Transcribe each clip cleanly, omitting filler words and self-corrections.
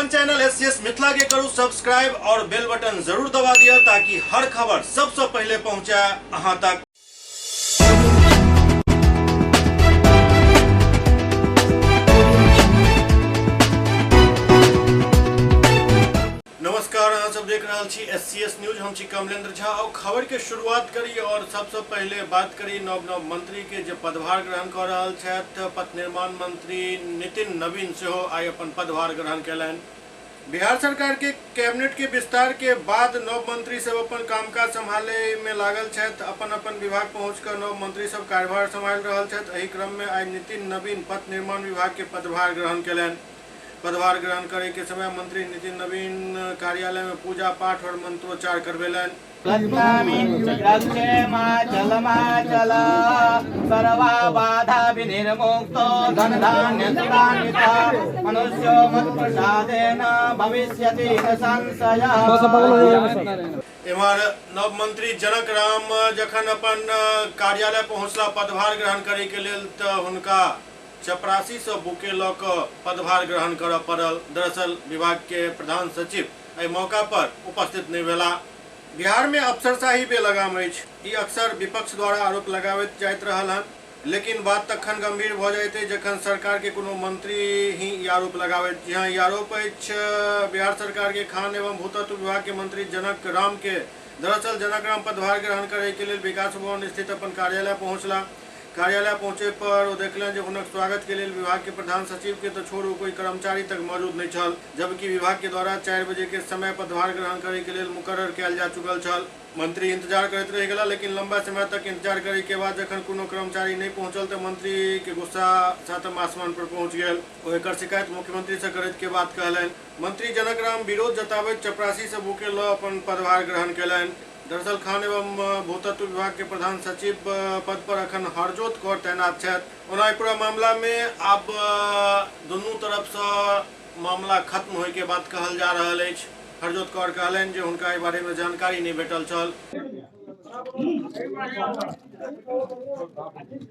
अपन channel SCS Mithila के करू subscribe और बेल बटन जरूर दबा दिया ताकि हर खबर सबसे पहले पहुंचे अहां तक। नमस्कार, अहाँ सब देख रहा छी एससीएस न्यूज। हम छी कमलेंद्र झा और खबर के शुरुआत करी और सबसे पहले बात करी नव मंत्री के जो पदभार ग्रहण कर रहा छथि। पथ निर्माण मंत्री नितिन नवीन सेहो आई अपन पदभार ग्रहण कैलनि। बिहार सरकार के कैबिनेट के विस्तार के बाद नव मंत्री सब अपन कामकाज संभाले में लागल छथि। अपन अपन विभाग पहुंचकर नव मंत्री सब कार्यभार संभाल रहल छथि। एही क्रम में आई नितिन नवीन पथ निर्माण विभाग के पदभार ग्रहण कैलनि। पदभार ग्रहण करे के समय मंत्री नितिन नवीन कार्यालय में पूजा पाठ और मंत्रोच्चार करवेलन। एम्हर नव मंत्री जनक राम जखन अपन कार्यालय पहुंचला पदभार ग्रहण करे के लेल त हुनका चपरासी से बुके ल पदभार ग्रहण कर पड़ल। दरअसल विभाग के प्रधान सचिव एहि मौका पर उपस्थित नहीं भेला। बिहार में अफसरशाही बेलगाम अछि। ई अक्सर विपक्ष द्वारा आरोप लगावैत जाइत रहल हन, लेकिन बात तखन गंभीर भ जाइत अछि जखन सरकार के कोनो मंत्री ही ई आरोप लगावैत। यहाँ ई आरोप अछि बिहार सरकार के खान एवं भूतत्व विभाग के मंत्री जनक राम के। दरअसल जनक राम पदभार ग्रहण करे के लिए विकास भवन स्थित अपन कार्यालय पहुंचला। कार्यालय पहुंचे पर वो देखलन जो हुनक स्वागत के लिए विभाग के प्रधान सचिव के तो छोड़ू कोई कर्मचारी तक मौजूद नहीं छल, जबकि विभाग के द्वारा 4 बजे के समय पदभार ग्रहण करे के लिए मुकर्रर कैल जा चुकल छल। मंत्री इंतजार करते रह गला, लेकिन लंबा समय तक इंतजार करे के बाद जखन कोनो कर्मचारी नहीं पहुंचल तो मंत्री के गुस्सा सातम आसमान पर पहुंच गया। वो एकर शिकायत मुख्यमंत्री से करैत के बात कहलन। मंत्री जनक राम विरोध जताबैत चपरासी से बुके ल अपन पदभार ग्रहण कैलन। दरअसल खान एवं भूतत्व विभाग के प्रधान सचिव पद पर अखन हरजोत कौर तैनात छथि। ओना पूरा मामला में अब दोनों तरफ से मामला खत्म होय के बात कहल जा रहल अछि। हरजोत कौर कहलनि जे हुनका एहि बारे में जानकारी नहीं भेटल छल।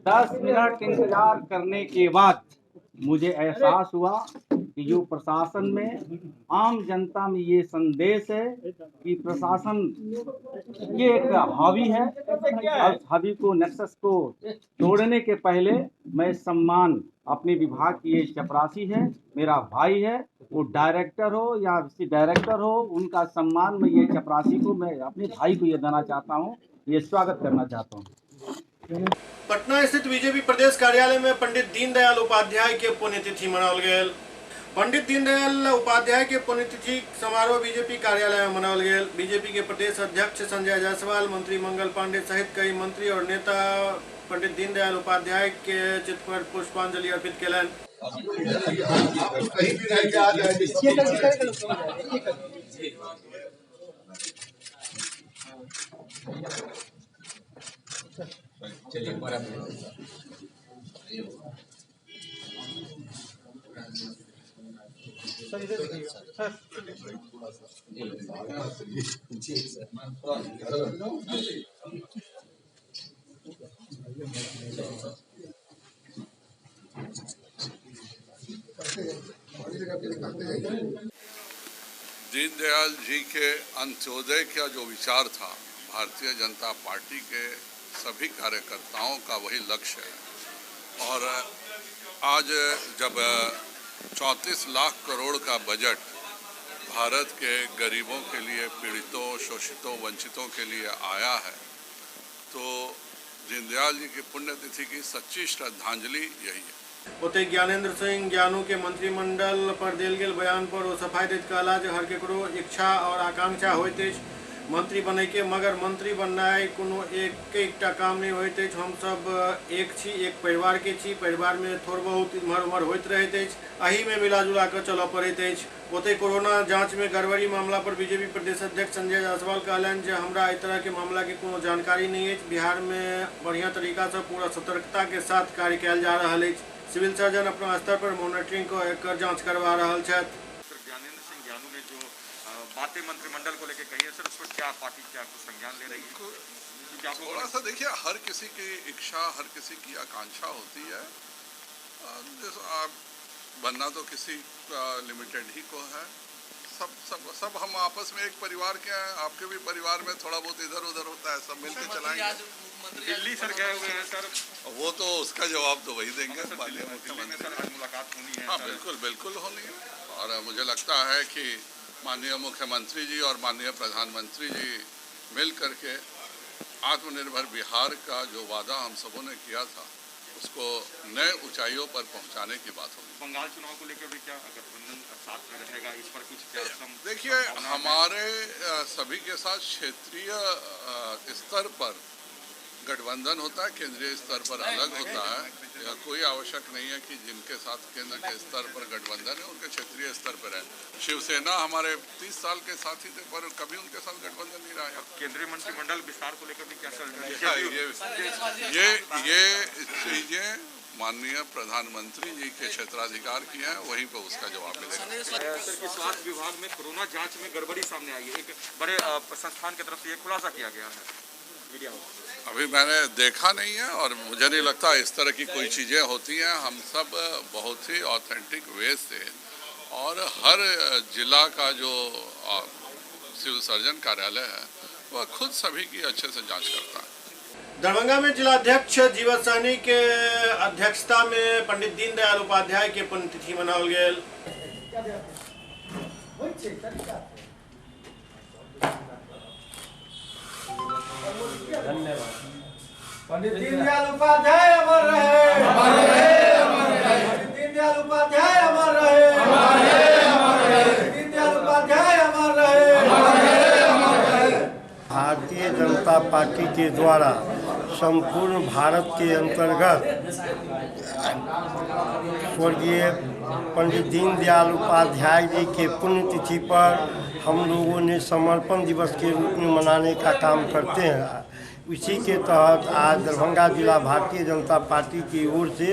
10 मिनट इंतजार करने के बाद मुझे एहसास हुआ कि जो प्रशासन में आम जनता में ये संदेश है कि प्रशासन ये एक हावी है और हावी को नेक्सस को तोड़ने के पहले मैं सम्मान अपने विभाग की ये चपरासी है, मेरा भाई है, वो डायरेक्टर हो या डायरेक्टर हो, उनका सम्मान मैं ये चपरासी को मैं अपने भाई को ये देना चाहता हूँ, ये स्वागत करना चाहता हूँ। पटना स्थित बीजेपी प्रदेश कार्यालय में पंडित दीनदयाल उपाध्याय के पुण्यतिथि मनाओल गेल। पंडित दीनदयाल उपाध्याय के पुण्यतिथि समारोह बीजेपी कार्यालय में मनाओल गेल। बीजेपी के प्रदेश अध्यक्ष संजय जायसवाल, मंत्री मंगल पांडे सहित कई मंत्री और नेता पंडित दीनदयाल उपाध्याय के चित्र पर पुष्पांजलि अर्पित कैलन। दीनदयाल जी के अंत्योदय का जो विचार था, भारतीय जनता पार्टी के सभी कार्यकर्ताओं का वही लक्ष्य है। और आज जब 34 लाख करोड़ का बजट भारत के गरीबों के लिए, पीड़ितों, शोषितों, वंचितों के लिए आया है, तो दीनदयाल जी की पुण्यतिथि की सच्ची श्रद्धांजलि यही है। ओते ज्ञानेंद्र सिंह ज्ञानू के मंत्रिमंडल पर देल गेल बयान पर वो सफाई दैत कहला जे हर केकरो इच्छा और आकांक्षा होइत अछि मंत्री बने के, मगर मंत्री बननाइ कोनो एकटा काम नहीं होइत अछि। हम सब एक छी, एक परिवार के छी, परिवार में थोड़ बहुत इम्हर उम्हर होइत रहैत अछि, एही में मिलाजुला कर चलऽ पड़ैत अछि। ओते कोरोना जांच में गड़बड़ी मामला पर बीजेपी प्रदेश अध्यक्ष संजय जायसवाल कहलनि जे हमरा एहि तरह के मामला के कोनो जानकारी नहीं अछि। बिहार में बढ़िया तरीका से पूरा सतर्कता के साथ कार्य कयल जा रहल अछि। सिविल सर्जन अपना स्तर पर मॉनिटरिंग को एकर जांच करवा रहल छथि। ज्ञानेंद्र सिंह ज्ञानू ने जो बातें मंत्रिमंडल को लेकर कही है सर, उस पर क्या पार्टी क्या कुछ संज्ञान ले रही है? थोड़ा सा देखिए, हर किसी की इच्छा, हर किसी की आकांक्षा होती है। बनना तो किसी लिमिटेड ही को है। सब सब सब हम आपस में एक परिवार के हैं। आपके भी परिवार में थोड़ा बहुत इधर उधर होता है, सब मिलकर चलाएंगे। दिल्ली सर गए हुए हैं सर, वो तो उसका जवाब तो वही देंगे। दिल्ली में सर आज मुलाकात होनी है। हाँ बिल्कुल बिल्कुल होनी है। और मुझे लगता है कि माननीय मुख्यमंत्री जी और माननीय प्रधानमंत्री जी मिल करके आत्मनिर्भर बिहार का जो वादा हम सबों ने किया था उसको नए ऊंचाइयों पर पहुंचाने की बात होगी। बंगाल चुनाव को लेकर भी क्या गठबंधन साथ में रहेगा, इस पर कुछ क्या देखिए, हमारे सभी के साथ क्षेत्रीय स्तर पर गठबंधन होता है, केंद्रीय स्तर पर अलग होता है। यह कोई आवश्यक नहीं है कि जिनके साथ केंद्र के स्तर पर गठबंधन है उनके क्षेत्रीय स्तर पर है। शिवसेना हमारे 30 साल के साथी थे पर कभी उनके साथ गठबंधन नहीं रहा है। केंद्रीय मंत्रिमंडल विस्तार को लेकर भी क्या चल रहा है? ये चीजें माननीय प्रधानमंत्री जी के क्षेत्राधिकार की हैं, वहीं पर उसका जवाब मिलेगा। सर की स्वास्थ्य विभाग में कोरोना जांच में गड़बड़ी सामने आई है। एक बड़े संस्थान की तरफ से ये खुलासा किया गया है मीडिया में। अभी मैंने देखा नहीं है और मुझे नहीं लगता इस तरह की कोई चीज़ें होती हैं। हम सब बहुत ही ऑथेंटिक वे से और हर जिला का जो सिविल सर्जन कार्यालय है वह खुद सभी की अच्छे से जांच करता है। दरभंगा में जिलाध्यक्ष जीवन सहनी के अध्यक्षता में पंडित दीनदयाल उपाध्याय के पुण्यतिथि मनाओल गेल। धन्यवाद। पंडित दीनदयाल उपाध्याय अमर रहे, अमर रहे, अमर रहे। पंडित दीनदयाल उपाध्याय अमर रहे, अमर रहे, अमर रहे। दीनदयाल उपाध्याय अमर रहे, अमर रहे, अमर रहे। भारतीय जनता पार्टी के द्वारा संपूर्ण भारत के अंतर्गत स्वर्गीय पंडित दीनदयाल उपाध्याय जी के पुण्यतिथि पर हम लोगों ने समर्पण दिवस के रूप में मनाने का काम करते हैं। इसी के तहत आज दरभंगा जिला भारतीय जनता पार्टी की ओर से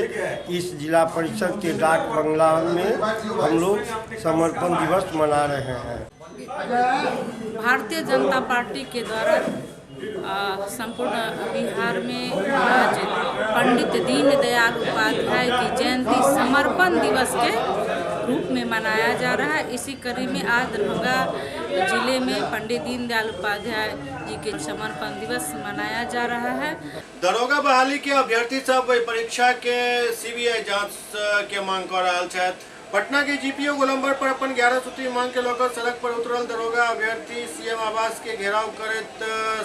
इस जिला परिषद के डाक बंगला में हम लोग समर्पण दिवस मना रहे हैं। भारतीय जनता पार्टी के द्वारा संपूर्ण बिहार में आज पंडित दीनदयाल उपाध्याय की जयंती समर्पण दिवस के रूप में मनाया जा रहा है। इसी कड़ी में आज दरभंगा जिले में पंडित दीनदयाल उपाध्याय जी के समर्पण दिवस मनाया जा रहा है। दरोगा बहाली के अभ्यर्थी सब परीक्षा के सीबीआई जांच के मांग कर रहा है। पटना के जीपीओ गोलंबर पर अपन 11 सूत्री मांग के लेकर सड़क पर उतरल दरोगा अभ्यर्थी सीएम आवास के घेराव करत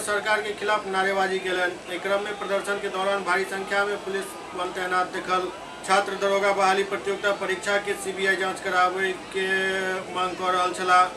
सरकार के खिलाफ नारेबाजी केलन। एक क्रम में प्रदर्शन के दौरान भारी संख्या में पुलिस बल तैनात देखल। छात्र दरोगा बहाली प्रतियोगिता परीक्षा के सीबीआई जांच करावे के मांग कर रहल छला।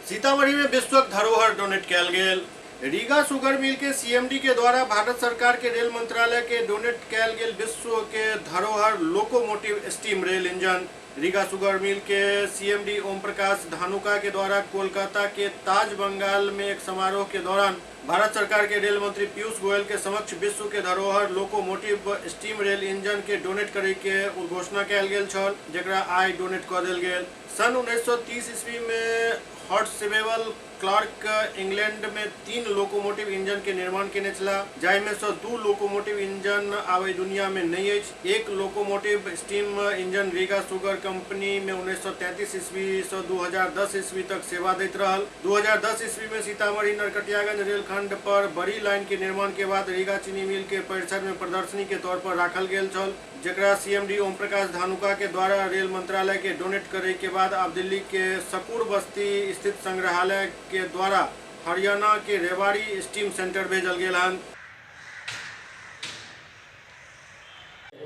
सीतामढ़ी में विश्वक धरोहर डोनेट कयल गेल। रीगा शुगर मिल के सीएमडी के द्वारा भारत सरकार के रेल मंत्रालय के डोनेट कयल गेल विश्व के धरोहर locomotive steam rail engine. Riga sugar mill के सीएमडी ओम प्रकाश धानुका के द्वारा कोलकाता के ताज बंगाल में एक समारोह के दौरान भारत सरकार के रेल मंत्री पीयूष गोयल के समक्ष विश्व के धरोहर लोकोमोटिव स्टीम रेल इंजन के डोनेट करे के घोषणा कयल गेल छल, जेकरा आइ डोनेट कऽ देल गेल। सन 1930 ईस्वी में हॉर्सवेल क्लार्क इंग्लैंड में 3 लोकोमोटिव इंजन के निर्माण केने छला, जाहि में से 2 लोकोमोटिव इंजन आवे दुनिया में नहीं अछि। एक locomotive steam engine Riga sugar company में 1933 ईस्वी से 2010 ईस्वी तक सेवा दैत रहल। 2010 ईस्वी में सीतामढ़ी नरकटियागंज रेलखंड पर बड़ी लाइन के निर्माण के बाद रीगा चीनी मिल के परिसर में प्रदर्शनी के तौर पर राखल गेल छल, जेकरा सीएमडी ओम प्रकाश धानुका के द्वारा रेल मंत्रालय के डोनेट करे के बाद अब दिल्ली के सकूर बस्ती स्थित संग्रहालय के द्वारा हरियाणा के रेवाड़ी स्टीम सेंटर भेजल गेल हन।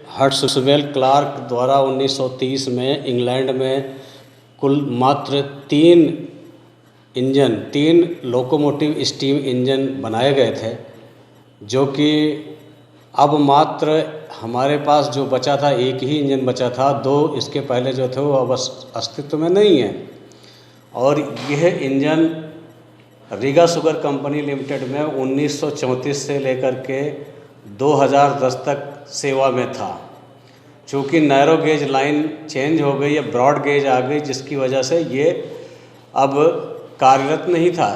हर्सवेल क्लार्क द्वारा 1930 में इंग्लैंड में कुल मात्र 3 लोकोमोटिव स्टीम इंजन बनाए गए थे, जो कि अब मात्र हमारे पास जो बचा था एक ही इंजन बचा था। 2 इसके पहले जो थे वो अब अस्तित्व में नहीं है। और यह engine Riga sugar company limited में 1934 से लेकर के 2010 तक सेवा में था। चूँकि नैरो गेज लाइन चेंज हो गई या ब्रॉड गेज आ गई, जिसकी वजह से ये अब कार्यरत नहीं था,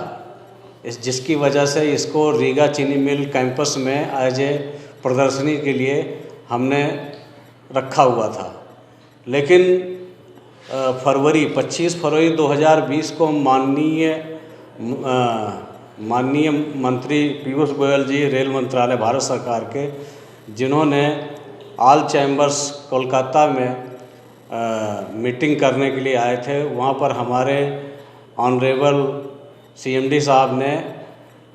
जिसकी वजह से इसको रीगा चीनी मिल कैंपस में एज ए प्रदर्शनी के लिए हमने रखा हुआ था। लेकिन 25 फरवरी 2020 को माननीय मंत्री पीयूष गोयल जी, रेल मंत्रालय भारत सरकार के, जिन्होंने ऑल चैम्बर्स कोलकाता में मीटिंग करने के लिए आए थे, वहाँ पर हमारे ऑनरेबल CMD साहब ने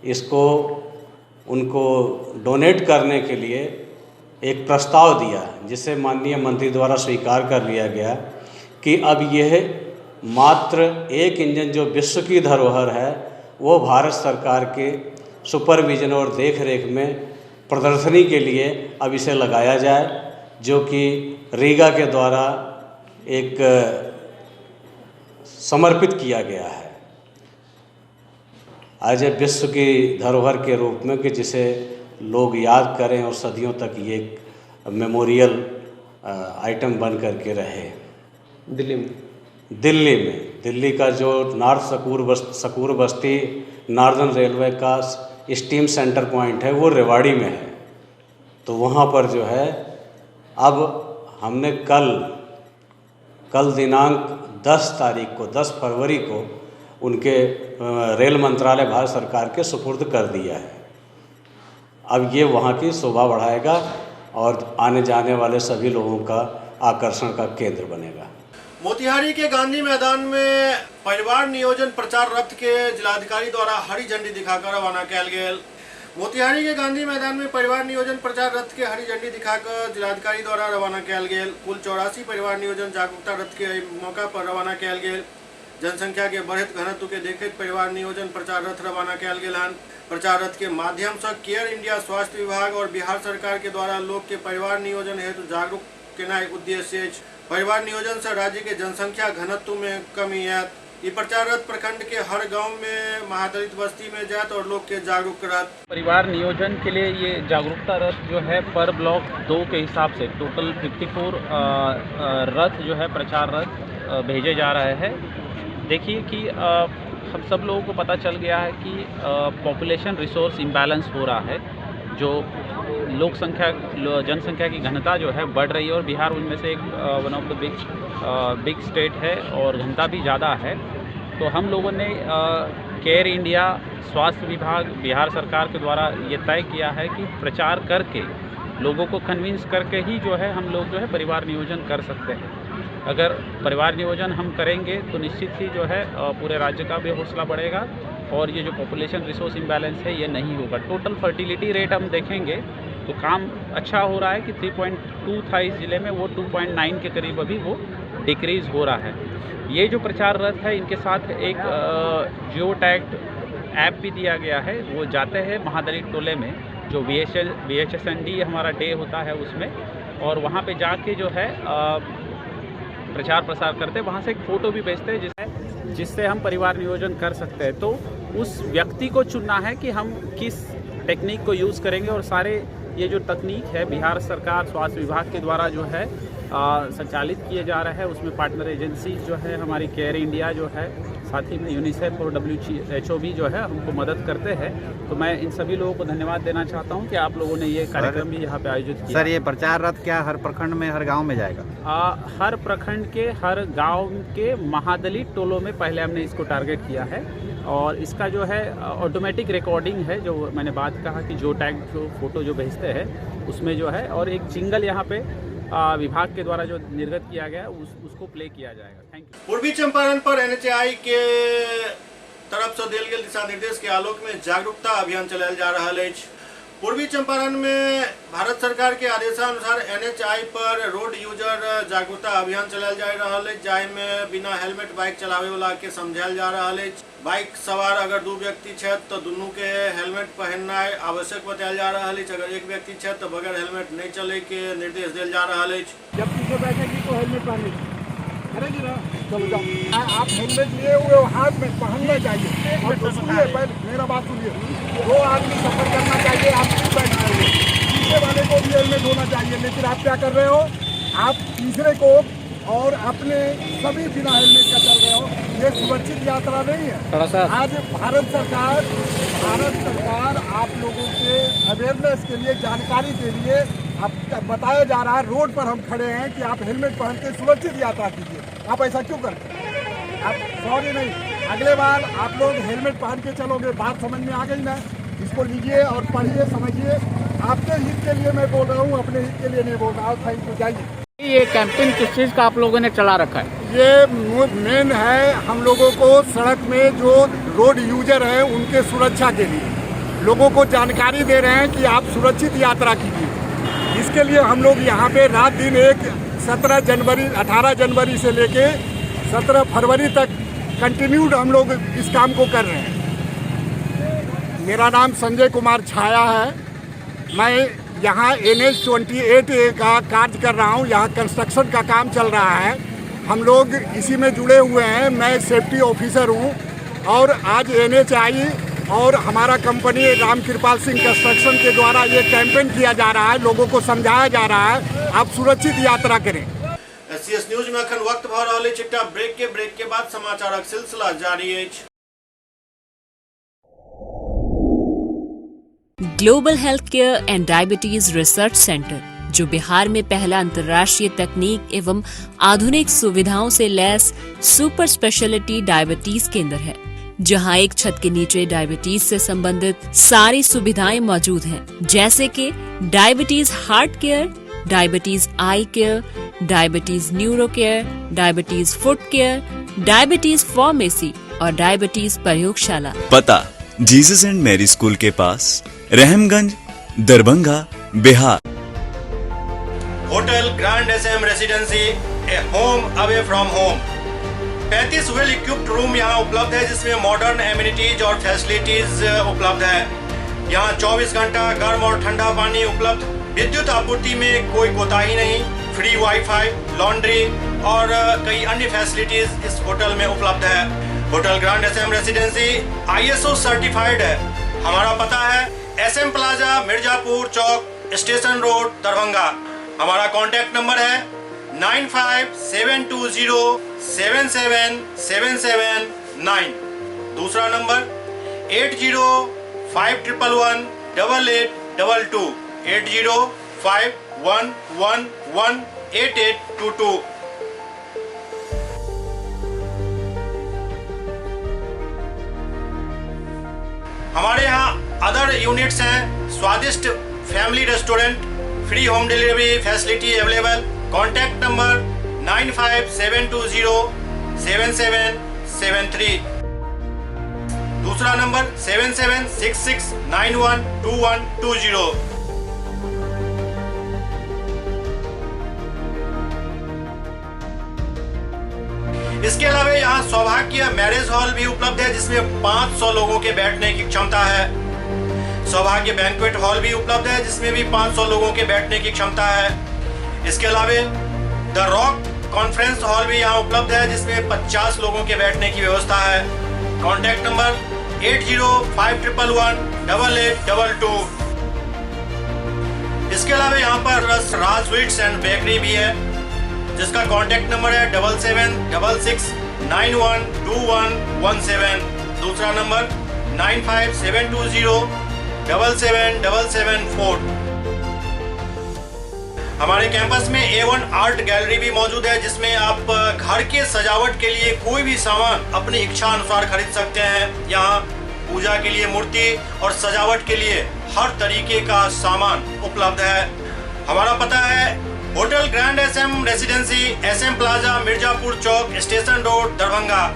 इसको उनको डोनेट करने के लिए एक प्रस्ताव दिया, जिसे माननीय मंत्री द्वारा स्वीकार कर लिया गया कि अब यह मात्र एक इंजन जो विश्व की धरोहर है वो भारत सरकार के सुपरविजन और देख रेख में प्रदर्शनी के लिए अब इसे लगाया जाए, जो कि रीगा के द्वारा एक समर्पित किया गया है आज विश्व की धरोहर के रूप में, कि जिसे लोग याद करें और सदियों तक ये मेमोरियल आइटम बन करके रहे। दिल्ली का जो नॉर्थ सकूर बस्ती नॉर्दर्न रेलवे का स्टीम सेंटर पॉइंट है वो रेवाड़ी में है। तो वहाँ पर जो है अब हमने कल दिनांक 10 फरवरी को उनके रेल मंत्रालय भारत सरकार के सुपुर्द कर दिया है। अब ये वहाँ की शोभा बढ़ाएगा और आने जाने वाले सभी लोगों का आकर्षण का केंद्र बनेगा। मोतिहारी के गांधी मैदान में परिवार नियोजन प्रचार रथ के जिलाधिकारी द्वारा हरी झंडी दिखाकर रवाना किया गया। मोतिहारी के गांधी मैदान में परिवार नियोजन प्रचार रथ के हरी झंडी दिखाकर जिलाधिकारी द्वारा रवाना किया गया। कुल 84 परिवार नियोजन जागरूकता रथ के मौका पर रवाना किया गया। जनसंख्या के बढ़त घनत्व के देखते परिवार नियोजन प्रचार रथ रवाना किया गया। प्रचार रथ के माध्यम से केयर इंडिया स्वास्थ्य विभाग और बिहार सरकार के द्वारा लोग के परिवार नियोजन हेतु जागरूक केना उद्देश्य परिवार नियोजन से राज्य के जनसंख्या घनत्व में कमी है। ये प्रचार रथ प्रखंड के हर गांव में महादलित बस्ती में जात और लोग के जागरूक रथ। परिवार नियोजन के लिए ये जागरूकता रथ जो है पर ब्लॉक 2 के हिसाब से टोटल 54 रथ जो है प्रचार रथ भेजे जा रहे हैं। देखिए कि हम सब लोगों को पता चल गया है कि पॉपुलेशन रिसोर्स इम्बैलेंस हो रहा है, जो जनसंख्या की घनता जो है बढ़ रही है और बिहार उनमें से एक one of the big state है और घनता भी ज़्यादा है। तो हम लोगों ने केयर इंडिया स्वास्थ्य विभाग बिहार सरकार के द्वारा ये तय किया है कि प्रचार करके लोगों को कन्विंस करके ही जो है हम लोग जो है परिवार नियोजन कर सकते हैं। अगर परिवार नियोजन हम करेंगे तो निश्चित ही जो है पूरे राज्य का भी हौसला बढ़ेगा और ये जो पॉपुलेशन रिसोर्स इम्बैलेंस है ये नहीं होगा। टोटल फर्टिलिटी रेट हम देखेंगे तो काम अच्छा हो रहा है कि 3.2 था इस ज़िले में, वो 2.9 के करीब अभी वो डिक्रीज़ हो रहा है। ये जो प्रचार रथ है इनके साथ एक जियो टैग्ड ऐप भी दिया गया है। वो जाते हैं महादलित टोले में, जो VHSND हमारा डे होता है उसमें, और वहाँ पे जाके जो है प्रचार प्रसार करते हैं। वहाँ से एक फ़ोटो भी भेजते हैं जिससे हम परिवार नियोजन कर सकते हैं। तो उस व्यक्ति को चुनना है कि हम किस टेक्निक को यूज़ करेंगे, और सारे ये जो तकनीक है बिहार सरकार स्वास्थ्य विभाग के द्वारा जो है संचालित किए जा रहे हैं। उसमें पार्टनर एजेंसी जो है हमारी केयर इंडिया जो है, साथ ही में यूनिसेफ और WHO भी जो है हमको मदद करते हैं। तो मैं इन सभी लोगों को धन्यवाद देना चाहता हूं कि आप लोगों ने ये कार्यक्रम भी यहाँ पे आयोजित किया। सर, ये प्रचार रथ क्या हर प्रखंड में, हर गांव में जाएगा? हर प्रखंड के हर गांव के महादलित टोलों में पहले हमने इसको टारगेट किया है, और इसका जो है ऑटोमेटिक रिकॉर्डिंग है, जो मैंने बात कहा कि जो टैग जो फोटो जो भेजते हैं उसमें जो है, और एक जिंगल यहाँ पे विभाग के द्वारा जो निर्गत किया गया उसको प्ले किया जाएगा। Thank you. पूर्वी चंपारण पर NHI के तरफ से दिए गए दिशा निर्देश के आलोक में जागरूकता अभियान चलाया जा रहा है। पूर्वी चंपारण में भारत सरकार के आदेशानुसार NHI पर रोड यूजर जागरूकता अभियान चलाया जा रहा है, जाहि में बिना हेलमेट बाइक चलावे वाला के समझायल जा रहा है। बाइक सवार अगर 2 व्यक्ति छे तो दोनों के हेलमेट पहनना आवश्यक बताया जा रहा है। अगर एक व्यक्ति छे तो बगैर हेलमेट नहीं चले के निर्देश दिया जा रहा है। जब पीछे बैठेगी तो हेलमेट पहने करेगी ना, चलो जाओ। आप हेलमेट लिए हुए हाथ में पहनना चाहिए। और तो सुनिए, पहले मेरा बात सुनिए, 2 आदमी सफर करना चाहिए, आप बैठ जाइए, पीछे वाले को भी हेलमेट होना चाहिए। लेकिन आप क्या कर रहे हो, आप तीसरे को और अपने सभी बिना हेलमेट का चल रहे हो, ये सुरक्षित यात्रा नहीं है। आज भारत सरकार आप लोगों के अवेयरनेस के लिए, जानकारी के लिए अब बताया जा रहा है, रोड पर हम खड़े हैं कि आप हेलमेट पहन के सुरक्षित यात्रा कीजिए। आप ऐसा क्यों करते हैं? आप सॉरी नहीं, अगले बार आप लोग हेलमेट पहन के चलोगे। बात समझ में आ गई ना? इसको लीजिए और पढ़िए, समझिए। आपके हित के लिए मैं बोल रहा हूँ, अपने हित के लिए नहीं बोल रहा हूँ। थैंक यू, जाइए। ये कैंपेन किस चीज़ का आप लोगों ने चला रखा है? ये मेन है हम लोगों को सड़क में जो रोड यूजर हैं उनके सुरक्षा के लिए लोगों को जानकारी दे रहे हैं कि आप सुरक्षित यात्रा कीजिए। इसके लिए हम लोग यहाँ पे रात दिन 18 जनवरी से लेके 17 फरवरी तक कंटिन्यूड हम लोग इस काम को कर रहे हैं। मेरा नाम संजय कुमार छाया है। मैं यहाँ NH 28 का कार्य कर रहा हूँ। यहाँ कंस्ट्रक्शन का काम चल रहा है, हम लोग इसी में जुड़े हुए हैं। मैं सेफ्टी ऑफिसर हूँ और आज NHI और हमारा कंपनी राम कृपाल सिंह कंस्ट्रक्शन के द्वारा ये कैंपेन किया जा रहा है, लोगों को समझाया जा रहा है आप सुरक्षित यात्रा करें। SCS न्यूज में अखन वक्त भर रहा चिट्टा ब्रेक के बाद समाचारक सिलसिला जारी है। Global health care and diabetes research centre, जो बिहार में पहला अंतर्राष्ट्रीय तकनीक एवं आधुनिक सुविधाओं से लैस सुपर स्पेशलिटी डायबिटीज केंद्र है, जहां एक छत के नीचे डायबिटीज से संबंधित सारी सुविधाएं मौजूद हैं, जैसे कि diabetes heart care, diabetes eye care, diabetes neuro care, diabetes foot care, diabetes pharmacy और डायबिटीज प्रयोगशाला। पता जीसस एंड मैरी स्कूल के पास, Rahamganj, Darbhanga, Bihar. Hotel grand SM residency, a home away from home. 35 well equipped room यहाँ उपलब्ध है, जिसमें modern amenities और फैसिलिटीज उपलब्ध है। यहाँ 24 घंटा गर्म और ठंडा पानी उपलब्ध। विद्युत आपूर्ति में कोई कोताही नहीं। फ्री वाईफाई, लॉन्ड्री और कई अन्य फैसिलिटीज इस होटल में उपलब्ध है। Hotel grand SM residency ISO certified है। हमारा पता है SM plaza, Mirzapur Chowk, station road, Darbhanga. हमारा कॉन्टैक्ट नंबर है 9572077779। दूसरा नंबर 8051118822, 8051118822। हमारे यहाँ अदर यूनिट्स हैं। स्वादिष्ट family restaurant, free home delivery facility available. Contact number 9572077773। दूसरा नंबर 7766912120। इसके अलावा यहाँ सौभाग्य मैरिज हॉल भी उपलब्ध है, जिसमें 500 लोगों के बैठने की क्षमता है। सौभाग्य बैंक्वेट हॉल भी उपलब्ध है, जिसमें भी 500 लोगों के बैठने की क्षमता है। इसके अलावा द रॉक कॉन्फ्रेंस हॉल भी यहाँ उपलब्ध है, जिसमें 50 लोगों के बैठने की व्यवस्था है। Contact number 8051118822। इसके अलावा यहाँ पर राज स्वीट्स एंड बेकरी भी है, जिसका कॉन्टैक्ट नंबर है 7766912117। दूसरा नंबर 9572077774। हमारे कैंपस में A1 आर्ट गैलरी भी मौजूद है, जिसमें आप घर के सजावट के लिए कोई भी सामान अपनी इच्छा अनुसार खरीद सकते हैं। यहाँ पूजा के लिए मूर्ति और सजावट के लिए हर तरीके का सामान उपलब्ध है। हमारा पता है hotel grand SM residency, SM plaza, Mirzapur Chowk, station road, Darbhanga.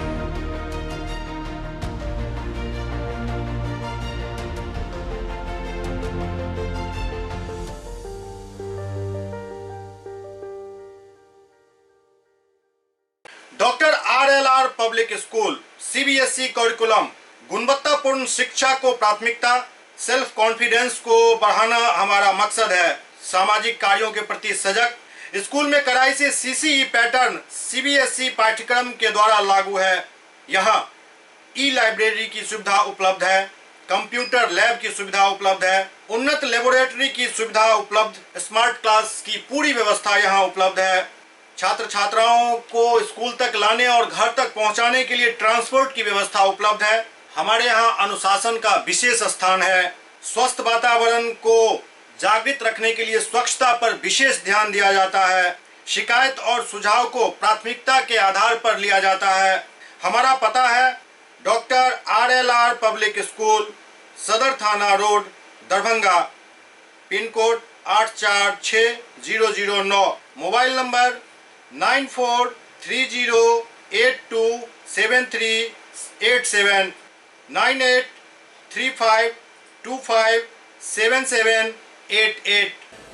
Doctor RLR public school CBSE curriculum, गुणवत्तापूर्ण शिक्षा को प्राथमिकता, सेल्फ कॉन्फिडेंस को बढ़ाना हमारा मकसद है। सामाजिक कार्यों के प्रति सजग। स्कूल में कड़ाई से CCE पैटर्न CBSE पाठ्यक्रम के द्वारा लागू है। यहाँ ई लाइब्रेरी की सुविधा उपलब्ध है। कंप्यूटर लैब की सुविधा उपलब्ध है, उन्नत लेबोरेटरी की सुविधा उपलब्ध, स्मार्ट क्लास की पूरी व्यवस्था यहाँ उपलब्ध है। छात्र छात्राओं को स्कूल तक लाने और घर तक पहुँचाने के लिए ट्रांसपोर्ट की व्यवस्था उपलब्ध है। हमारे यहाँ अनुशासन का विशेष स्थान है। स्वस्थ वातावरण को जागृत रखने के लिए स्वच्छता पर विशेष ध्यान दिया जाता है। शिकायत और सुझाव को प्राथमिकता के आधार पर लिया जाता है। हमारा पता है डॉक्टर RLR पब्लिक स्कूल, सदर थाना road, Darbhanga, pin code 846009, mobile number 9430827387, 9835257788।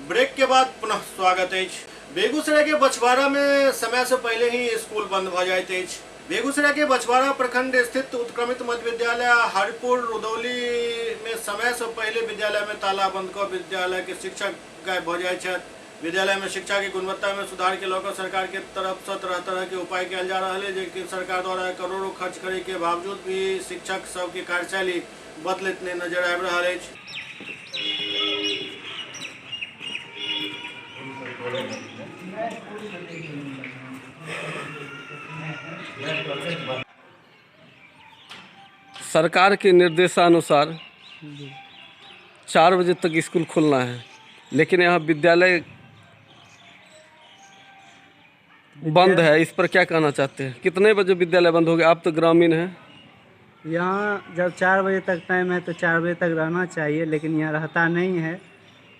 Break के बाद पुनः स्वागत है। बेगूसराय के बछवाड़ा में समय से पहले ही स्कूल बंद भ जाइत अछि। बेगूसराय के बछवाड़ा प्रखंड स्थित उत्क्रमित मध्य विद्यालय हरिपुर रुदौली में समय से पहले विद्यालय में ताला बंद कर विद्यालय के शिक्षक गायब भ जाइत छथि। विद्यालय में शिक्षा की गुणवत्ता में सुधार के लेकर सरकार के तरफ से तरह तरह के उपाय किया जा रहा है, लेकिन सरकार द्वारा करोड़ों खर्च करे के बावजूद भी शिक्षक सब के कार्यशैली बदलत नहीं नजर आबि रहल अछि। सरकार के निर्देशानुसार 4 बजे तक स्कूल खुलना है, लेकिन यहाँ विद्यालय बंद है। इस पर क्या कहना चाहते हैं? कितने बजे विद्यालय बंद हो गया? आप तो ग्रामीण हैं। यहाँ जब 4 बजे तक टाइम है तो 4 बजे तक रहना चाहिए, लेकिन यहाँ रहता नहीं है।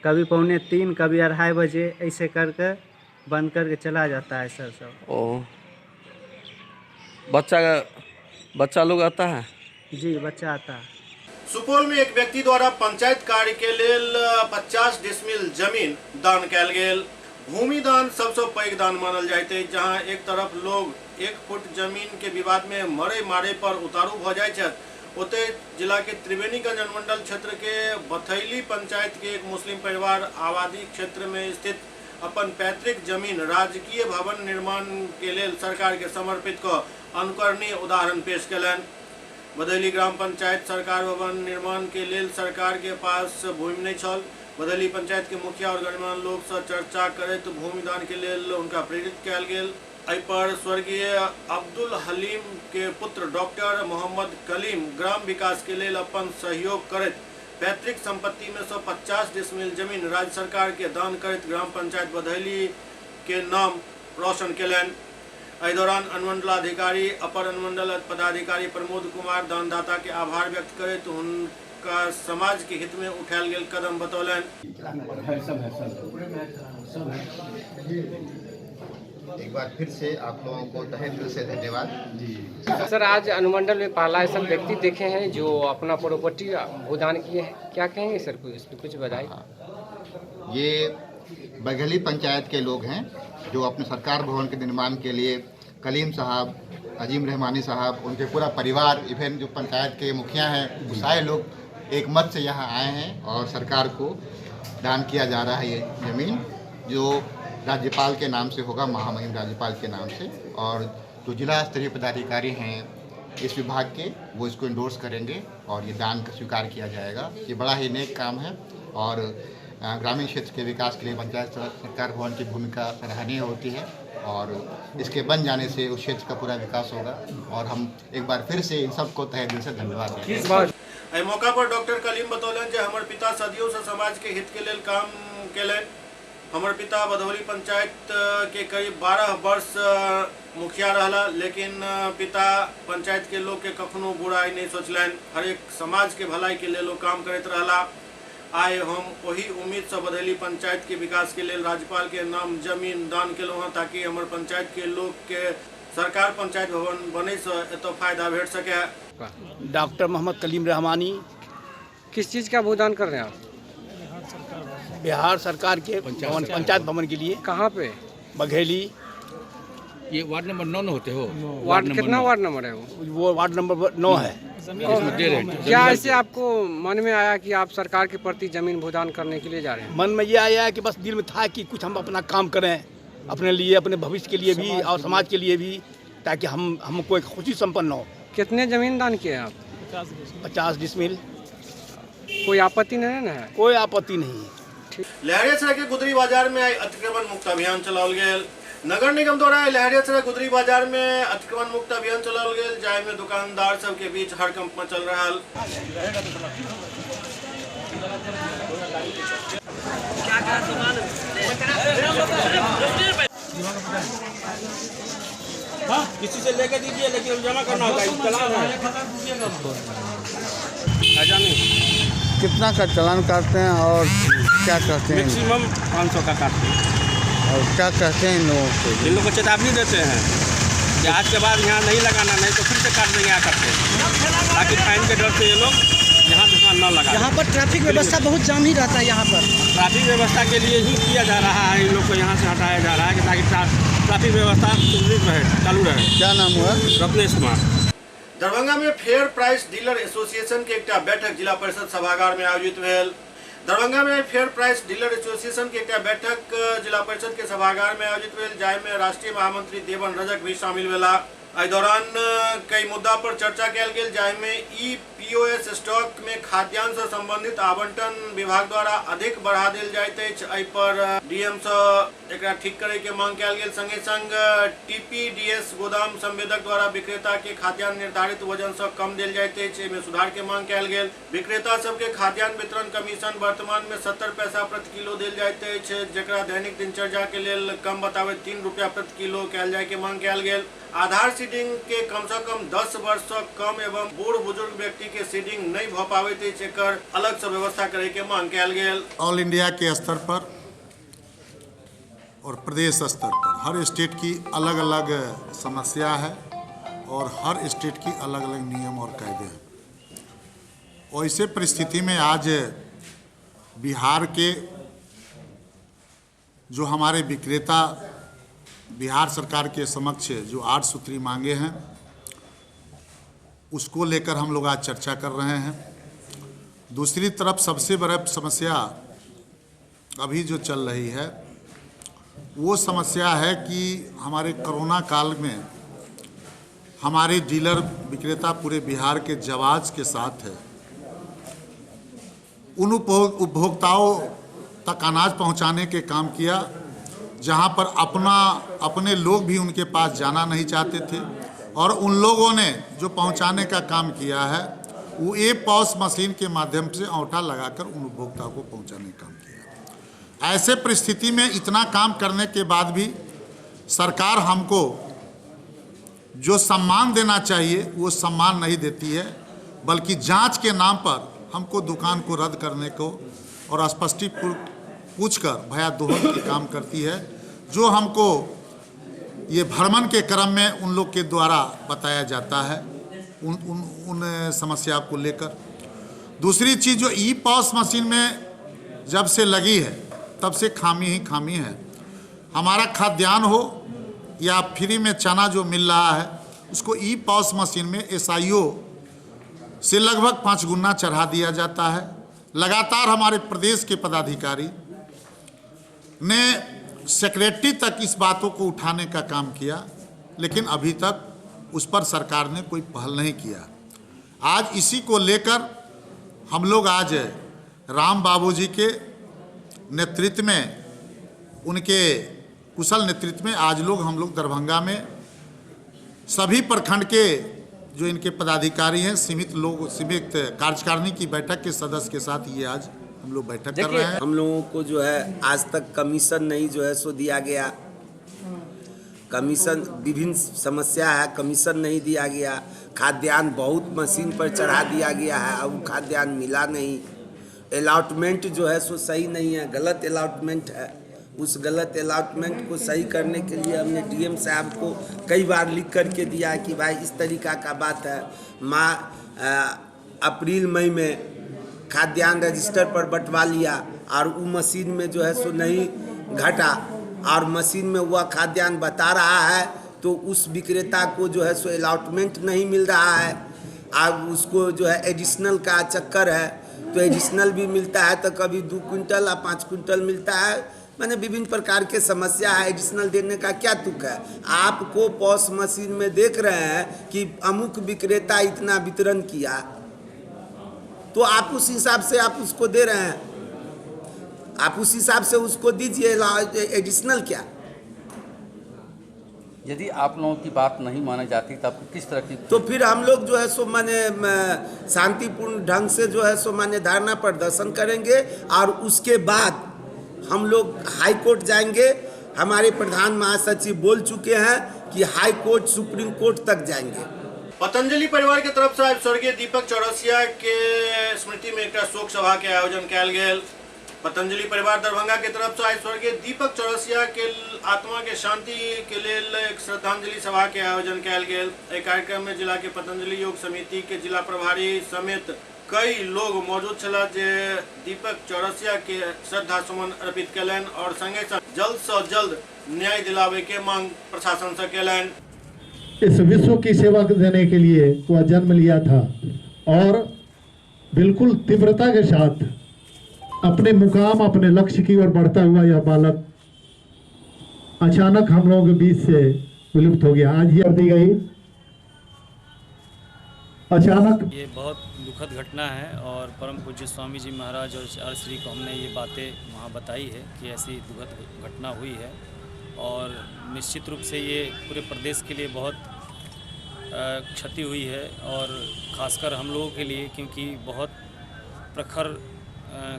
कभी 2:45, कभी 2:30 बजे ऐसे करके बंद करके चला जाता है सर सब। ओ, बच्चा लोग आता है? जी, बच्चा आता है। सुपौल में एक व्यक्ति द्वारा पंचायत कार्य के लेल 50 डिसमिल जमीन दान कयल गेल। भूमि दान सबसे पैघ दान मानल जाइत अछि, जहां एक तरफ लोग 1 फुट जमीन के विवाद में मरे मारे पर उतारू भ जाइत छथि, ओते जिला के त्रिवेणीगंज अनुमंडल क्षेत्र के बथैली पंचायत के एक मुस्लिम परिवार आबादी क्षेत्र में स्थित अपन पैतृक जमीन राजकीय भवन निर्माण के लेल सरकार के समर्पित क अनुकरणीय उदाहरण पेश कयलनि। बधैली ग्राम पंचायत सरकार भवन निर्माण के लेल सरकार के पास भूमि नहीं छल। बधैली पंचायत के मुखिया और गणमान्य लोग से चर्चा करैत भूमि दान के लेल उनका प्रेरित कयल गेल। एहि पर स्वर्गीय अब्दुल हलीम के पुत्र डॉक्टर मोहम्मद कलीम ग्राम विकास के लेल अपन सहयोग करैत पैतृक संपत्ति में से 50 डिसमिल जमीन राज्य सरकार के दान करैत ग्राम पंचायत बधैली के नाम रोशन कयलनि। एहि दौरान अनुमंडलाधिकारी अपर अनुमंडल पदाधिकारी प्रमोद कुमार दानदाता के आभार व्यक्त करैत उनका समाज के हित में उठायल गेल कदम बतौलनि। एक बार फिर से आप लोगों को तहे दिल से धन्यवाद। सर, आज अनुमंडल में पहला ऐसा व्यक्ति देखे हैं जो अपना प्रॉपर्टी भूदान किए हैं, क्या कहेंगे सर? कुछ बताइए। ये बघेली पंचायत के लोग हैं जो अपने सरकार भवन के निर्माण के लिए कलीम साहब, अजीम रहमानी साहब, उनके पूरा परिवार, इवन जो पंचायत के मुखिया हैं, वो सारे लोग एक मत से यहाँ आए हैं और सरकार को दान किया जा रहा है ये ज़मीन, जो राज्यपाल के नाम से होगा, महामहिम राज्यपाल के नाम से। और जो जिला स्तरीय पदाधिकारी हैं इस विभाग के, वो इसको इंडोर्स करेंगे और ये दान स्वीकार किया जाएगा। ये बड़ा ही नेक काम है और ग्रामीण क्षेत्र के विकास के लिए पंचायत सरकार भवन की भूमिका सराहनीय होती है और इसके बन जाने से उस क्षेत्र का पूरा विकास होगा। और हम एक बार फिर से इन सबको तहे दिल से धन्यवाद देते हैं। एहि मौका पर डॉक्टर कलीम बतौलन जे हमर पिता सदियों से समाज के हित के लेल काम केलनि। हमर पिता बधौली पंचायत के करीब 12 वर्ष मुखिया रहला, लेकिन पिता पंचायत के लोग के कखनो बुराई नहीं सोचलनि। हर एक समाज के भलाई के लेल काम करते रहला। आइ हम वही उम्मीद से बधैली पंचायत के विकास के लिए राज्यपाल के नाम जमीन दान केलहुँ हँ, ताकि हमारे पंचायत के लोग के सरकार पंचायत भवन बने से एतो फायदा भेट सके। डॉक्टर मोहम्मद कलीम रहमानी। किस चीज़ का भूदान कर रहे हैं आप? बिहार सरकार के पंचायत भवन के लिए। कहाँ पे? बघेली। ये वार्ड नंबर 9 होते हो? वार्ड कितना वार्ड नंबर है वो वार्ड नंबर 9 है। क्या ऐसे आपको मन में आया कि आप सरकार के प्रति जमीन भूदान करने के लिए जा रहे हैं? मन में ये आया है कि बस दिल में था कि कुछ हम अपना काम करें, अपने लिए, अपने भविष्य के लिए भी और समाज के लिए भी, ताकि हमको एक खुशी संपन्न हो। कितने जमीन दान किए आप? 50 डिसमिल। कोई आपत्ति नहीं है ना? कोई आपत्ति नहीं है। लहरियासराय के गुदरी बाजार में अतिक्रमण मुक्त अभियान चलाओल गेल। नगर निगम द्वारा लहरियासराय गुदरी बाजार में अतिक्रमण मुक्त अभियान चलाओल गेल, जाय में दुकानदार सब के बीच हड़कंप मचल रहा। किसी से लेके दीजिए, लेकिन जमा करना होगा, चालान है। कितना का चालान काटते हैं और क्या कहते हैं? मैक्सिमम 500 का काटते हैं। और क्या कहते हैं इन लोगों को? इन लोगों को चेतावनी देते हैं कि आज के बाद यहाँ नहीं लगाना, नहीं तो फिर से काट देंगे आकर के, ताकि फाइन के डर से ये लोग यहाँ दुकान न लगा। यहाँ पर ट्रैफिक व्यवस्था बहुत जाम ही रहता है। यहाँ पर ट्रैफिक व्यवस्था के लिए ही किया जा रहा है, इन लोग को यहाँ से हटाया जा रहा है ताकि ट्रैफिक व्यवस्था सुदृढ़ रहे, चालू रहे। क्या नाम हुआ? रत्नेश कुमार। दरभंगा में फेयर प्राइस डीलर एसोसिएशन के एक बैठक जिला परिषद सभागार में आयोजित भेल। दरभंगा में फेयर प्राइस डीलर एसोसिएशन के एक बैठक जिला परिषद के सभागार में आयोजित भेल, जाय में राष्ट्रीय महामंत्री देवन रजक भी शामिल भेला। एहि दौरान कई मुद्दा पर चर्चा कयल गेल, जाय में POS स्टॉक में खाद्यान्न से संबंधित आवंटन विभाग द्वारा अधिक बढ़ा देल जाइत अछि। एहि पर DM से एकरा ठीक करे के मांग कयल गेल। संगे संग TPDS गोदाम संवेदक द्वारा विक्रेता के खाद्यान्न निर्धारित वजन से कम देल जाइत अछि, एहिमे सुधार के मांग कयल गेल। विक्रेता सबके खाद्यान्न वितरण कमीशन वर्तमान में 70 पैसा प्रति किलो देल जाइत अछि, जेकरा दैनिक दिनचर्या के लेल कम बतावे 3 रुपया प्रति किलो कयल जाय के मांग कयल गेल। आधार सीडिंग के कम से कम 10 वर्ष से कम एवं बूढ़ बुजुर्ग व्यक्ति के सीडिंग नहीं भ पाबैत अछि, एकर अलग से व्यवस्था करे के मांग कयल गेल। ऑल इंडिया के स्तर पर और प्रदेश स्तर पर हर स्टेट की अलग अलग समस्या है और हर स्टेट की अलग अलग नियम और कायदे हैं। और ऐसे परिस्थिति में आज बिहार के जो हमारे विक्रेता बिहार सरकार के समक्ष जो 8 सूत्री मांगे हैं, उसको लेकर हम लोग आज चर्चा कर रहे हैं। दूसरी तरफ सबसे बड़ा समस्या अभी जो चल रही है वो समस्या है कि हमारे कोरोना काल में हमारे डीलर विक्रेता पूरे बिहार के जवाब के साथ है उन उपभोक्ताओं तक अनाज पहुंचाने के काम किया, जहां पर अपने लोग भी उनके पास जाना नहीं चाहते थे, और उन लोगों ने जो पहुंचाने का काम किया है वो POS मशीन के माध्यम से औंठा लगाकर उन उपभोक्ताओं को पहुंचाने का काम किया। ऐसे परिस्थिति में इतना काम करने के बाद भी सरकार हमको जो सम्मान देना चाहिए वो सम्मान नहीं देती है, बल्कि जांच के नाम पर हमको दुकान को रद्द करने को और स्पष्टीकरण पूछकर भया दोहन के काम करती है, जो हमको ये भ्रमण के क्रम में उन लोग के द्वारा बताया जाता है उन समस्या को लेकर। दूसरी चीज़ जो POS मशीन में जब से लगी है तब से खामी ही खामी है। हमारा खाद्यान्न हो या फ्री में चना जो मिल रहा है उसको POS मशीन में SIO से लगभग 5 गुना चढ़ा दिया जाता है। लगातार हमारे प्रदेश के पदाधिकारी ने सेक्रेटरी तक इस बातों को उठाने का काम किया, लेकिन अभी तक उस पर सरकार ने कोई पहल नहीं किया। आज इसी को लेकर हम लोग आज राम बाबू जी के नेतृत्व में, उनके कुशल नेतृत्व में आज हम लोग दरभंगा में सभी प्रखंड के जो इनके पदाधिकारी हैं, सीमित कार्यकारिणी की बैठक के सदस्य के साथ ये आज हम लोग बैठक कर रहे हैं। हम लोगों को जो है आज तक कमीशन नहीं जो है सो दिया गया। कमीशन विभिन्न समस्या है, कमीशन नहीं दिया गया। खाद्यान्न बहुत मशीन पर चढ़ा दिया गया है, अब खाद्यान्न मिला नहीं। अलॉटमेंट जो है सो सही नहीं है, गलत अलॉटमेंट है। उस गलत अलॉटमेंट को सही करने के लिए हमने DM साहब को कई बार लिख करके दिया कि भाई इस तरीका का बात है। अप्रैल मई में खाद्यान्न रजिस्टर पर बंटवा लिया और वो मशीन में जो है सो नहीं घटा, और मशीन में हुआ खाद्यान्न बता रहा है तो उस विक्रेता को जो है सो अलॉटमेंट नहीं मिल रहा है। अब उसको जो है एडिशनल का चक्कर है, तो एडिशनल भी मिलता है तो कभी 2 क्विंटल या 5 क्विंटल मिलता है। मैंने विभिन्न प्रकार के समस्या है, एडिशनल देने का क्या तुक है। आपको POS मशीन में देख रहे हैं कि अमुक विक्रेता इतना वितरण किया, तो आप उस हिसाब से आप उसको दे रहे हैं, आप उस हिसाब से उसको दीजिए, एडिशनल क्या। यदि आप लोगों की बात नहीं मानी जाती तो आपको किस तरह की, तो फिर हम लोग जो है सो माने शांतिपूर्ण ढंग से जो है सो माने धरना प्रदर्शन करेंगे और उसके बाद हम लोग हाई कोर्ट जाएंगे। हमारे प्रधान महासचिव बोल चुके हैं कि हाई कोर्ट सुप्रीम कोर्ट तक जाएंगे। पतंजलि परिवार के तरफ से आज स्वर्गीय दीपक चौरसिया के स्मृति में एक शोक सभा के आयोजन कयल गेल। पतंजलि परिवार दरभंगा के तरफ से आज स्वर्गीय दीपक चौरसिया के आत्मा के शांति के लिए एक श्रद्धांजलि सभा के आयोजन कयल गेल। एक कार्यक्रम में जिला के पतंजलि योग समिति के जिला प्रभारी समेत कई लोग मौजूद छला जे दीपक चौरसिया के श्रद्धा सुमन अर्पित कयलनि और संगे संग जल्द से जल्द न्याय दिलावे के मांग प्रशासन से कयलनि। इस विश्व की सेवा देने के लिए वह जन्म लिया था और बिल्कुल तीव्रता के साथ अपने मुकाम, अपने लक्ष्य की ओर बढ़ता हुआ यह बालक अचानक हम लोगों के बीच से विलुप्त हो गया। आज ही दी गई अचानक। ये बहुत दुखद घटना है और परम पूज्य स्वामी जी महाराज और आचार्य श्री को हमने ये बातें वहाँ बताई है कि ऐसी दुखद घटना हुई है और निश्चित रूप से ये पूरे प्रदेश के लिए बहुत क्षति हुई है और ख़ासकर हम लोगों के लिए, क्योंकि बहुत प्रखर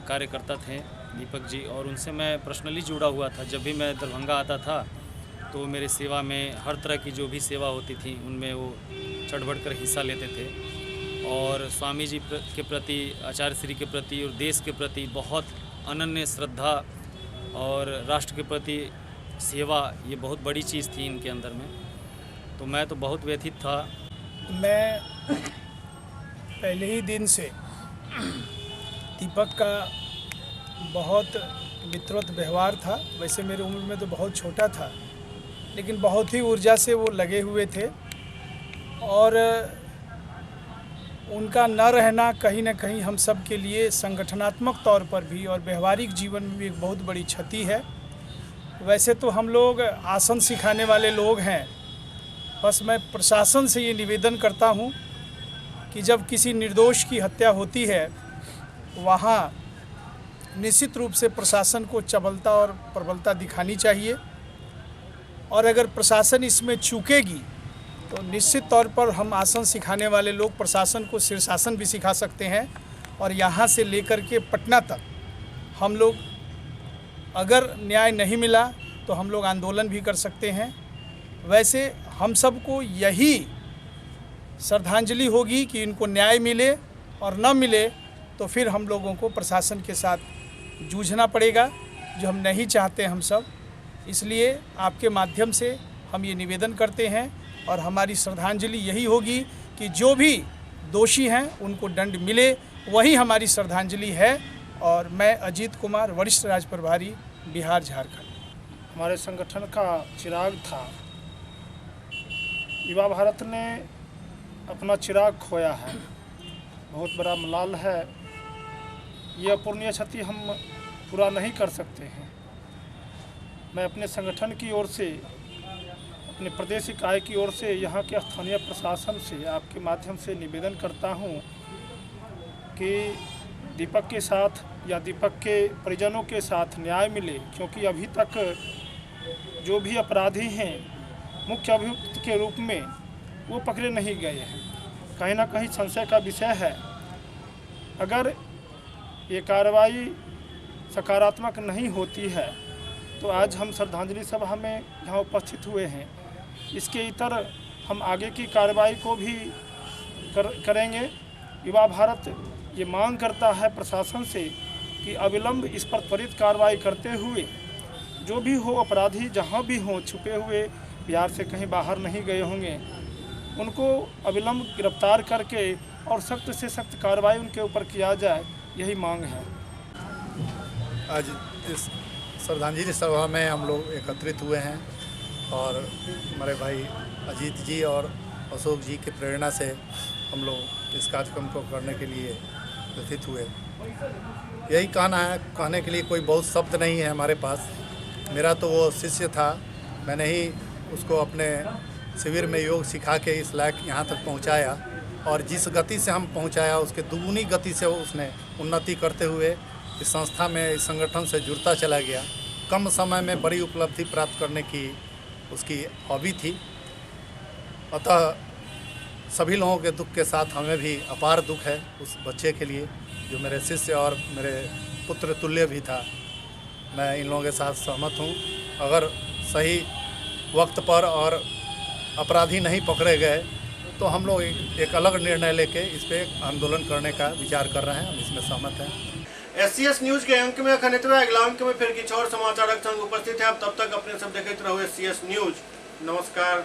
कार्यकर्ता थे दीपक जी और उनसे मैं पर्सनली जुड़ा हुआ था। जब भी मैं दरभंगा आता था तो मेरे सेवा में हर तरह की जो भी सेवा होती थी उनमें वो चढ़ बढ़ कर हिस्सा लेते थे और स्वामी जी के प्रति, आचार्य श्री के प्रति और देश के प्रति बहुत अनन्य श्रद्धा और राष्ट्र के प्रति सेवा, ये बहुत बड़ी चीज़ थी इनके अंदर में। तो मैं तो बहुत व्यथित था। मैं पहले ही दिन से दीपक का बहुत विस्तृत व्यवहार था। वैसे मेरी उम्र में तो बहुत छोटा था, लेकिन बहुत ही ऊर्जा से वो लगे हुए थे और उनका न रहना कहीं न कहीं हम सब के लिए संगठनात्मक तौर पर भी और व्यवहारिक जीवन में भी एक बहुत बड़ी क्षति है। वैसे तो हम लोग आसन सिखाने वाले लोग हैं, बस मैं प्रशासन से ये निवेदन करता हूँ कि जब किसी निर्दोष की हत्या होती है वहाँ निश्चित रूप से प्रशासन को चपलता और प्रबलता दिखानी चाहिए और अगर प्रशासन इसमें चूकेगी तो निश्चित तौर पर हम आसन सिखाने वाले लोग प्रशासन को शीर्षासन भी सिखा सकते हैं और यहाँ से लेकर के पटना तक हम लोग, अगर न्याय नहीं मिला तो हम लोग आंदोलन भी कर सकते हैं। वैसे हम सबको यही श्रद्धांजलि होगी कि इनको न्याय मिले और न मिले तो फिर हम लोगों को प्रशासन के साथ जूझना पड़ेगा, जो हम नहीं चाहते हम सब। इसलिए आपके माध्यम से हम ये निवेदन करते हैं और हमारी श्रद्धांजलि यही होगी कि जो भी दोषी हैं उनको दंड मिले, वही हमारी श्रद्धांजलि है। और मैं अजीत कुमार, वरिष्ठ राज्य प्रभारी, बिहार झारखंड। हमारे संगठन का चिराग था। युवा भारत ने अपना चिराग खोया है, बहुत बड़ा मलाल है। यह अपूर्णीय क्षति हम पूरा नहीं कर सकते हैं। मैं अपने संगठन की ओर से, अपने प्रदेश इकाई की ओर से, यहाँ के स्थानीय प्रशासन से आपके माध्यम से निवेदन करता हूँ कि दीपक के साथ या दीपक के परिजनों के साथ न्याय मिले, क्योंकि अभी तक जो भी अपराधी हैं मुख्य अभियुक्त के रूप में वो पकड़े नहीं गए हैं। कहीं ना कहीं संशय का विषय है। अगर ये कार्रवाई सकारात्मक नहीं होती है तो आज हम श्रद्धांजलि सभा में यहाँ उपस्थित हुए हैं। इसके इतर हम आगे की कार्रवाई को भी करेंगे। युवा भारत ये मांग करता है प्रशासन से कि अविलंब इस पर त्वरित कार्रवाई करते हुए जो भी हो अपराधी जहाँ भी हों, छुपे हुए बिहार से कहीं बाहर नहीं गए होंगे, उनको अविलंब गिरफ्तार करके और सख्त से सख्त कार्रवाई उनके ऊपर किया जाए, यही मांग है। आज इस श्रद्धांजलि सभा में हम लोग एकत्रित हुए हैं और हमारे भाई अजीत जी और अशोक जी की प्रेरणा से हम लोग इस कार्यक्रम को करने के लिए उपस्थित हुए। यही कहने के लिए कोई बहुत शब्द नहीं है हमारे पास। मेरा तो वो शिष्य था, मैंने ही उसको अपने शिविर में योग सिखा के इस लायक यहाँ तक पहुँचाया और जिस गति से हम पहुंचाया उसके दुगुनी गति से उसने उन्नति करते हुए इस संस्था में, इस संगठन से जुड़ता चला गया। कम समय में बड़ी उपलब्धि प्राप्त करने की उसकी हॉबी थी। अतः सभी लोगों के दुख के साथ हमें भी अपार दुख है उस बच्चे के लिए, जो मेरे शिष्य और मेरे पुत्र तुल्य भी था। मैं इन लोगों के साथ सहमत हूँ। अगर सही वक्त पर और अपराधी नहीं पकड़े गए तो हम लोग एक अलग निर्णय लेके इस पर आंदोलन करने का विचार कर रहे हैं। हम इसमें सहमत हैं। SCS न्यूज के अंक में अखन इतबे, अगला अंक में फिर किछु और समाचारक संग उपस्थित है। तब तक अपने सब देखते रहो SCS न्यूज। नमस्कार।